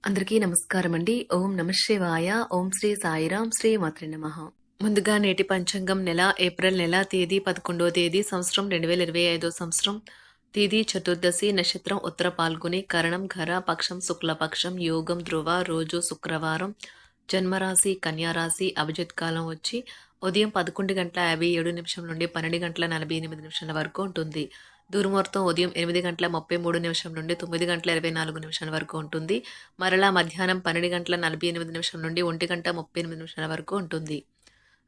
అందరికీ నమస్కారం అండి. ఓం నమః శివాయ. ఓం శ్రీ సాయిరాం. శ్రీ మాత్రే నమః. ముందుగా నేటి పంచాంగం ఏప్రిల్ నెల తేదీ 11వ తేదీ సంవత్సరం 2025 సంవత్సరం. తేదీ చతుర్దశి, నక్షత్రం ఉత్తర పాల్గొని, కరణం ఘర, పక్షం శుక్లపక్షం, యోగం ధ్రువ, రోజు శుక్రవారం, జన్మరాశి కన్యారాశి, అభిజిత్ కాలం వచ్చి ఉదయం 11:57 నుండి 12:48 వరకు ఉంటుంది. దుర్ముహూర్తం ఉదయం 8:33 నుండి 9:24 వరకు ఉంటుంది. మరలా మధ్యాహ్నం 12:48 నుండి 1:38 వరకు ఉంటుంది.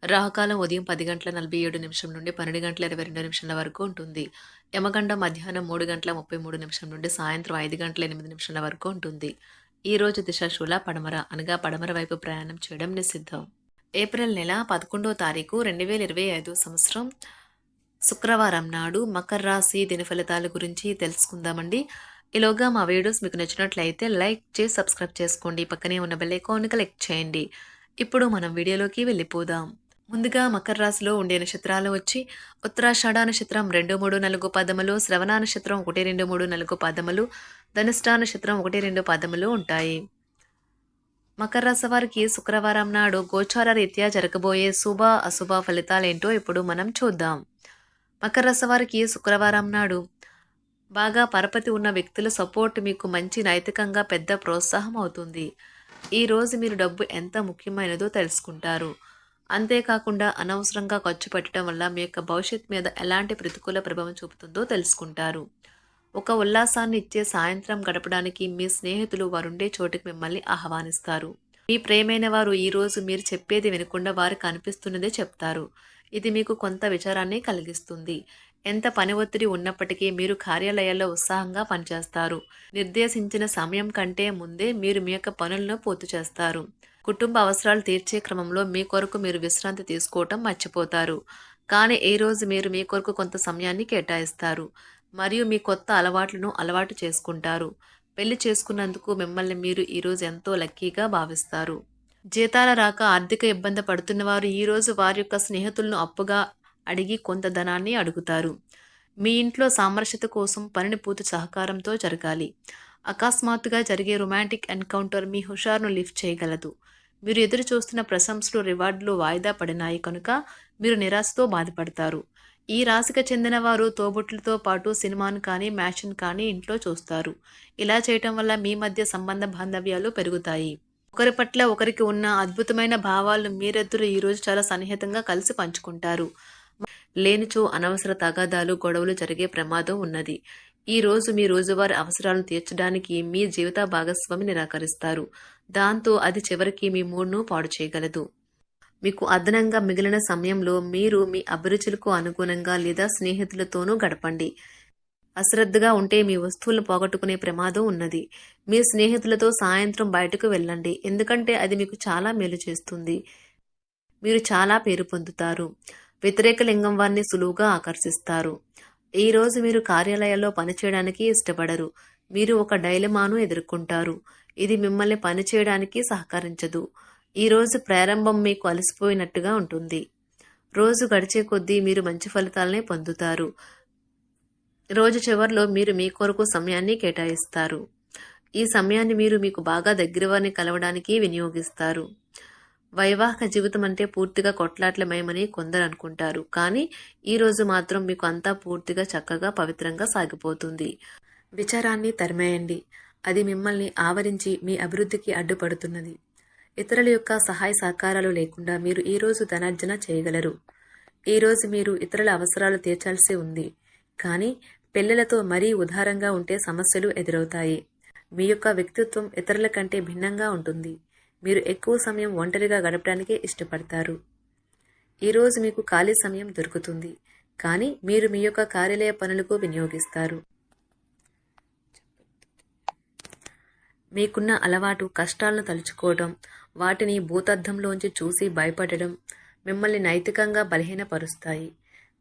రాహుకాలం ఉదయం 10:47 నుండి 12:22 వరకు ఉంటుంది. యమగండం మధ్యాహ్నం 3:33 నుండి సాయంత్రం 5:08 వరకు ఉంటుంది. ఈ రోజు దిశాశూల పడమర అనగా పడమర వైపు ప్రయాణం చేయడం నిషిద్ధం. ఏప్రిల్ నెల 11వ తారీఖు 2025 సంవత్సరం శుక్రవారం నాడు మకర రాశి దినఫలితాల గురించి తెలుసుకుందామండి. ఈలోగా మా వీడియోస్ మీకు నచ్చినట్లయితే లైక్ చేసి సబ్స్క్రైబ్ చేసుకోండి. పక్కనే ఉన్న బెల్ ఐకాన్ క్లిక్ చేయండి. ఇప్పుడు మనం వీడియోలోకి వెళ్ళిపోదాం. ముందుగా మకర రాశిలో ఉండే నక్షత్రాలు వచ్చి ఉత్తరాషాఢ నక్షత్రం 2, 3, 4 పదములు, శ్రవణ నక్షత్రం 1, 2, 3, 4 పదములు, ధనిష్ఠ నక్షత్రం 1, 2 పదములు ఉంటాయి. మకర రాశి వారికి శుక్రవారం నాడు గోచార రీత్యా జరగబోయే శుభ అశుభ ఫలితాలేంటో ఇప్పుడు మనం చూద్దాం. మకర రాశి వారికి శుక్రవారం నాడు బాగా పరపతి ఉన్న వ్యక్తుల సపోర్ట్ మీకు మంచి నైతికంగా పెద్ద ప్రోత్సాహం అవుతుంది. ఈరోజు మీరు డబ్బు ఎంత ముఖ్యమైనదో తెలుసుకుంటారు. అంతేకాకుండా అనవసరంగా ఖర్చు పెట్టడం వల్ల మీ యొక్క భవిష్యత్ మీద ఎలాంటి ప్రతికూల ప్రభావం చూపుతుందో తెలుసుకుంటారు. ఒక ఉల్లాసాన్ని ఇచ్చే సాయంత్రం గడపడానికి మీ స్నేహితులు వారుండే చోటుకి మిమ్మల్ని ఆహ్వానిస్తారు. మీ ప్రేమైన వారు ఈరోజు మీరు చెప్పేది వినకుండా వారికి అనిపిస్తున్నదే చెప్తారు. ఇది మీకు కొంత విచారాన్ని కలిగిస్తుంది. ఎంత పని ఒత్తిడి ఉన్నప్పటికీ మీరు కార్యాలయాల్లో ఉత్సాహంగా పనిచేస్తారు. నిర్దేశించిన సమయం కంటే ముందే మీరు మీ యొక్క పనులను పూర్తి చేస్తారు. కుటుంబ అవసరాలు తీర్చే క్రమంలో మీ కొరకు మీరు విశ్రాంతి తీసుకోవటం మర్చిపోతారు. కానీ ఈ రోజు మీరు మీ కొరకు కొంత సమయాన్ని కేటాయిస్తారు మరియు మీ కొత్త అలవాట్లను అలవాటు చేసుకుంటారు. పెళ్లి చేసుకున్నందుకు మిమ్మల్ని మీరు ఈరోజు ఎంతో లక్కీగా భావిస్తారు. జీతాల రాక ఆర్థిక ఇబ్బంది పడుతున్న వారు ఈరోజు వారి యొక్క స్నేహితులను అప్పుగా అడిగి కొంత ధనాన్ని అడుగుతారు. మీ ఇంట్లో సామరస్యత కోసం పనిని పూర్తి సహకారంతో జరగాలి. అకస్మాత్తుగా జరిగే రొమాంటిక్ ఎన్కౌంటర్ మీ హుషారును లిఫ్ట్ చేయగలదు. మీరు ఎదురు చూస్తున్న ప్రశంసలు రివార్డులు వాయిదా పడినాయి కనుక మీరు నిరాశతో బాధపడతారు. ఈ రాశికి చెందిన వారు తోబుట్లతో పాటు సినిమాను కానీ మ్యాచ్ను కానీ ఇంట్లో చూస్తారు. ఇలా చేయటం వల్ల మీ మధ్య సంబంధ బాంధవ్యాలు పెరుగుతాయి. ఒకరి పట్ల ఒకరికి ఉన్న అద్భుతమైన భావాలను మీరిద్దరూ ఈరోజు చాలా సన్నిహితంగా కలిసి పంచుకుంటారు. లేనిచో అనవసర తగాదాలు గొడవలు జరిగే ప్రమాదం ఉన్నది. ఈ రోజు మీ రోజువారీ అవసరాలను తీర్చడానికి మీ జీవిత భాగస్వామి నిరాకరిస్తారు. దాంతో అది చివరికి మీ మూడ్ను పాడు చేయగలదు. మీకు అదనంగా మిగిలిన సమయంలో మీరు మీ అభిరుచులకు అనుగుణంగా లేదా స్నేహితులతోనూ గడపండి. అశ్రద్ధగా ఉంటే మీ వస్తువులను పోగొట్టుకునే ప్రమాదం ఉన్నది. మీ స్నేహితులతో సాయంత్రం బయటకు వెళ్ళండి, ఎందుకంటే అది మీకు చాలా మేలు చేస్తుంది. మీరు చాలా పేరు పొందుతారు. వ్యతిరేక లింగం వారిని సులువుగా ఆకర్షిస్తారు. ఈ రోజు మీరు కార్యాలయాల్లో పనిచేయడానికి ఇష్టపడరు. మీరు ఒక డైలమాను ఎదుర్కొంటారు. ఇది మిమ్మల్ని పనిచేయడానికి సహకరించదు. ఈ రోజు ప్రారంభం మీకు అలసిపోయినట్టుగా ఉంటుంది. రోజు గడిచే కొద్దీ మీరు మంచి ఫలితాలనే పొందుతారు. రోజు చివరిలో మీరు మీ కొరకు సమయాన్ని కేటాయిస్తారు. ఈ సమయాన్ని మీరు మీకు బాగా దగ్గర వారిని కలవడానికి వినియోగిస్తారు. వైవాహిక జీవితం అంటే పూర్తిగా కొట్లాట్లమయమని కొందరు అనుకుంటారు. కానీ ఈ రోజు మాత్రం మీకు అంతా పూర్తిగా చక్కగా పవిత్రంగా సాగిపోతుంది. విచారాన్ని తరిమేయండి. అది మిమ్మల్ని ఆవరించి మీ అభివృద్ధికి అడ్డుపడుతున్నది. ఇతరుల యొక్క సహాయ సహకారాలు లేకుండా మీరు ఈ రోజు ధనార్జన చేయగలరు. ఈ రోజు మీరు ఇతరుల అవసరాలు తీర్చాల్సి ఉంది. కానీ పిల్లలతో మరీ ఉదారంగా ఉంటే సమస్యలు ఎదురవుతాయి. మీ యొక్క వ్యక్తిత్వం ఇతరుల కంటే భిన్నంగా ఉంటుంది. మీరు ఎక్కువ సమయం ఒంటరిగా గడపడానికి ఇష్టపడతారు. ఈరోజు మీకు ఖాళీ సమయం దొరుకుతుంది, కానీ మీరు మీ యొక్క కార్యాలయ పనులకు వినియోగిస్తారు. మీకున్న అలవాటు కష్టాలను తలుచుకోవడం, వాటిని భూతద్దంలోంచి చూసి భయపడడం మిమ్మల్ని నైతికంగా బలహీనపరుస్తాయి.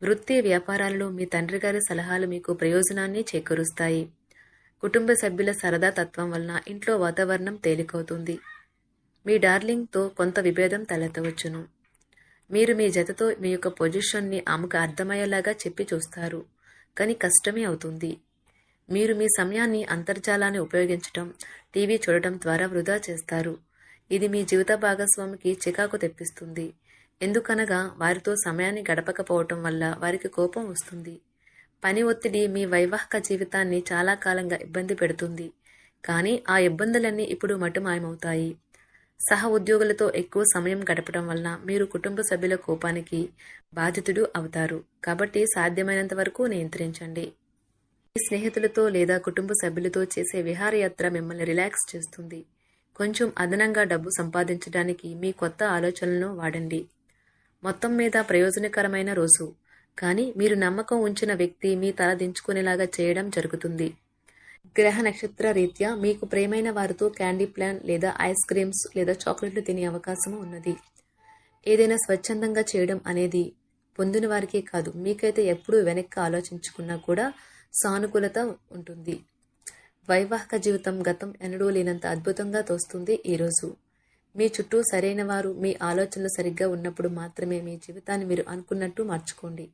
వృత్తి వ్యాపారాలలో మీ తండ్రి గారి సలహాలు మీకు ప్రయోజనాన్ని చేకూరుస్తాయి. కుటుంబ సభ్యుల సరదా తత్వం వలన ఇంట్లో వాతావరణం తేలికవుతుంది. మీ డార్లింగ్తో కొంత విభేదం తలెత్తవచ్చును. మీరు మీ జతతో మీ యొక్క పొజిషన్ని ఆమెకు అర్థమయ్యేలాగా చెప్పి చూస్తారు, కానీ కష్టమే అవుతుంది. మీరు మీ సమయాన్ని అంతర్జాలాన్ని ఉపయోగించటం, టీవీ చూడటం ద్వారా వృధా చేస్తారు. ఇది మీ జీవిత భాగస్వామికి చికాకు తెప్పిస్తుంది. ఎందుకనగా వారితో సమయాన్ని గడపకపోవటం వల్ల వారికి కోపం వస్తుంది. పని ఒత్తిడి మీ వైవాహిక జీవితాన్ని చాలా కాలంగా ఇబ్బంది పెడుతుంది. కానీ ఆ ఇబ్బందులన్నీ ఇప్పుడు మటుమాయమవుతాయి. సహ ఉద్యోగులతో ఎక్కువ సమయం గడపడం వల్ల మీరు కుటుంబ సభ్యుల కోపానికి బాధితుడు అవుతారు. కాబట్టి సాధ్యమైనంత వరకు నియంత్రించండి. మీ స్నేహితులతో లేదా కుటుంబ సభ్యులతో చేసే విహారయాత్ర మిమ్మల్ని రిలాక్స్ చేస్తుంది. కొంచెం అదనంగా డబ్బు సంపాదించడానికి మీ కొత్త ఆలోచనలను వాడండి. మొత్తం మీద ప్రయోజనకరమైన రోజు. కానీ మీరు నమ్మకం ఉంచిన వ్యక్తి మీ తల దించుకునేలాగా చేయడం జరుగుతుంది. గ్రహ నక్షత్ర రీత్యా మీకు ప్రియమైన వారితో క్యాండీ ప్లాన్ లేదా ఐస్ క్రీమ్స్ లేదా చాక్లెట్లు తినే అవకాశం ఉన్నది. ఏదైనా స్వచ్ఛందంగా చేయడం అనేది పొందిన వారికే కాదు, మీకైతే ఎప్పుడూ వెనక్కి ఆలోచించుకున్నా కూడా సానుకూలత ఉంటుంది. వైవాహిక జీవితం గతం ఎన్నడూ లేనంత అద్భుతంగా తోస్తుంది ఈరోజు. మీ చుట్టూ సరైన వారు, మీ ఆలోచనలు సరిగ్గా ఉన్నప్పుడు మాత్రమే మీ జీవితాన్ని మీరు అనుకున్నట్టు మార్చుకోండి.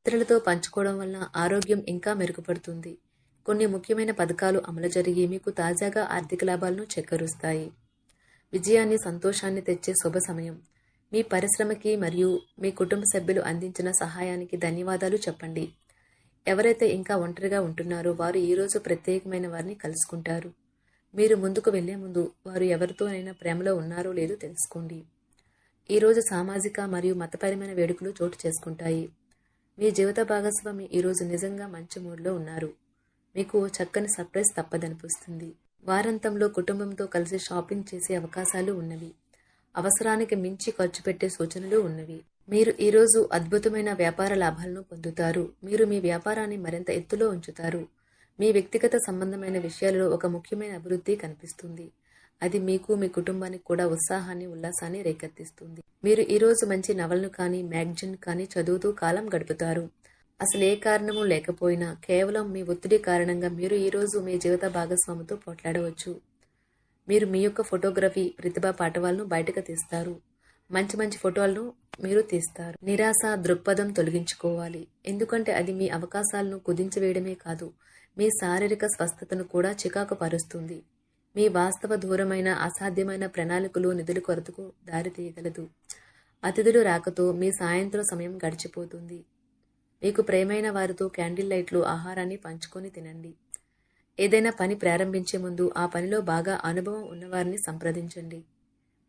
ఇతరులతో పంచుకోవడం వల్ల ఆరోగ్యం ఇంకా మెరుగుపడుతుంది. కొన్ని ముఖ్యమైన పథకాలు అమలు జరిగి మీకు తాజాగా ఆర్థిక లాభాలను చేకూరుస్తాయి. విజయాన్ని, సంతోషాన్ని తెచ్చే శుభ సమయం. మీ పరిశ్రమకి మరియు మీ కుటుంబ సభ్యులు అందించిన సహాయానికి ధన్యవాదాలు చెప్పండి. ఎవరైతే ఇంకా ఒంటరిగా ఉంటున్నారో వారు ఈరోజు ప్రత్యేకమైన వారిని కలుసుకుంటారు. మీరు ముందుకు వెళ్లే ముందు వారు ఎవరితోనైనా ప్రేమలో ఉన్నారో లేదో తెలుసుకోండి. ఈరోజు సామాజిక మరియు మతపరమైన వేడుకలు చోటు చేసుకుంటాయి. మీ జీవిత భాగస్వామి ఈరోజు నిజంగా మంచి మూడ్లో ఉన్నారు. మీకు చక్కని సర్ప్రైజ్ తప్పదనిపిస్తుంది. వారాంతంలో కుటుంబంతో కలిసి షాపింగ్ చేసే అవకాశాలు ఉన్నవి. అవసరానికి మించి ఖర్చు పెట్టే సూచనలు ఉన్నవి. మీరు ఈరోజు అద్భుతమైన వ్యాపార లాభాలను పొందుతారు. మీరు మీ వ్యాపారాన్ని మరింత ఎత్తులో ఉంచుతారు. మీ వ్యక్తిగత సంబంధమైన విషయాలలో ఒక ముఖ్యమైన అభివృద్ధి కనిపిస్తుంది. అది మీకు, మీ కుటుంబానికి కూడా ఉత్సాహాన్ని, ఉల్లాసాన్ని రేకెత్తిస్తుంది. మీరు ఈరోజు మంచి నవలను కానీ, మ్యాగజైన్ కానీ చదువుతూ కాలం గడుపుతారు. అసలు ఏ కారణము లేకపోయినా కేవలం మీ ఒత్తిడి కారణంగా మీరు ఈరోజు మీ జీవిత భాగస్వామితో పోట్లాడవచ్చు. మీరు మీ యొక్క ఫోటోగ్రఫీ ప్రతిభా పాఠవాలను బయటకు తీస్తారు. మంచి మంచి ఫోటోలను మీరు తీస్తారు. నిరాశ దృక్పథం తొలగించుకోవాలి. ఎందుకంటే అది మీ అవకాశాలను కుదించివేయడమే కాదు, మీ శారీరక స్వస్థతను కూడా చికాకు పరుస్తుంది. మీ వాస్తవ దూరమైన అసాధ్యమైన ప్రణాళికలు నిధుల కొరతకు దారితీయగలదు. అతిథులు రాకతో మీ సాయంత్రం సమయం గడిచిపోతుంది. మీకు ప్రేమైన వారితో క్యాండిల్ లైట్లు, ఆహారాన్ని పంచుకొని తినండి. ఏదైనా పని ప్రారంభించే ముందు ఆ పనిలో బాగా అనుభవం ఉన్నవారిని సంప్రదించండి.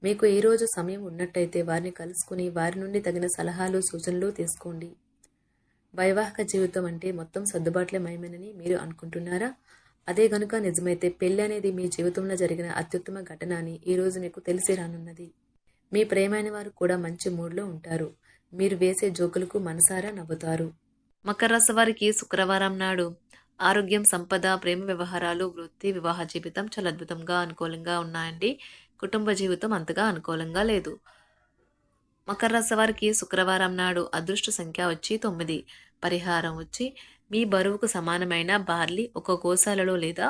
మీకు ఈరోజు సమయం ఉన్నట్టయితే వారిని కలుసుకుని వారి నుండి తగిన సలహాలు, సూచనలు తీసుకోండి. వైవాహిక జీవితం అంటే మొత్తం సర్దుబాట్లే మయమేనని మీరు అనుకుంటున్నారా? అదే గనుక నిజమైతే పెళ్లి అనేది మీ జీవితంలో జరిగిన అత్యుత్తమ ఘటన అని ఈరోజు మీకు తెలిసి రానున్నది. మీ ప్రేమైన వారు కూడా మంచి మూడ్లో ఉంటారు. మీరు వేసే జోకులకు మనసారా నవ్వుతారు. మకర రాశి వారికి శుక్రవారం నాడు ఆరోగ్యం, సంపద, ప్రేమ వ్యవహారాలు, వృత్తి, వివాహ జీవితం చాలా అద్భుతంగా అనుకూలంగా ఉన్నాయండి. కుటుంబ జీవితం అంతగా అనుకూలంగా లేదు. మకర రాశి వారికి శుక్రవారం నాడు అదృష్ట సంఖ్య వచ్చి 9. పరిహారం వచ్చి మీ బరువుకు సమానమైన బార్లీ ఒక గోశాలలో లేదా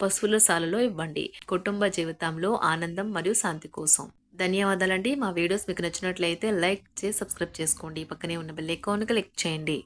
పశువుల శాలలో ఇవ్వండి. కుటుంబ జీవితంలో ఆనందం మరియు శాంతి కోసం. ధన్యవాదాలండి. మా వీడియోస్ మీకు నచ్చినట్లయితే లైక్ చేసి సబ్స్క్రైబ్ చేసుకోండి. పక్కనే ఉన్న బెల్ ఐకాన్ క్లిక్ చేయండి.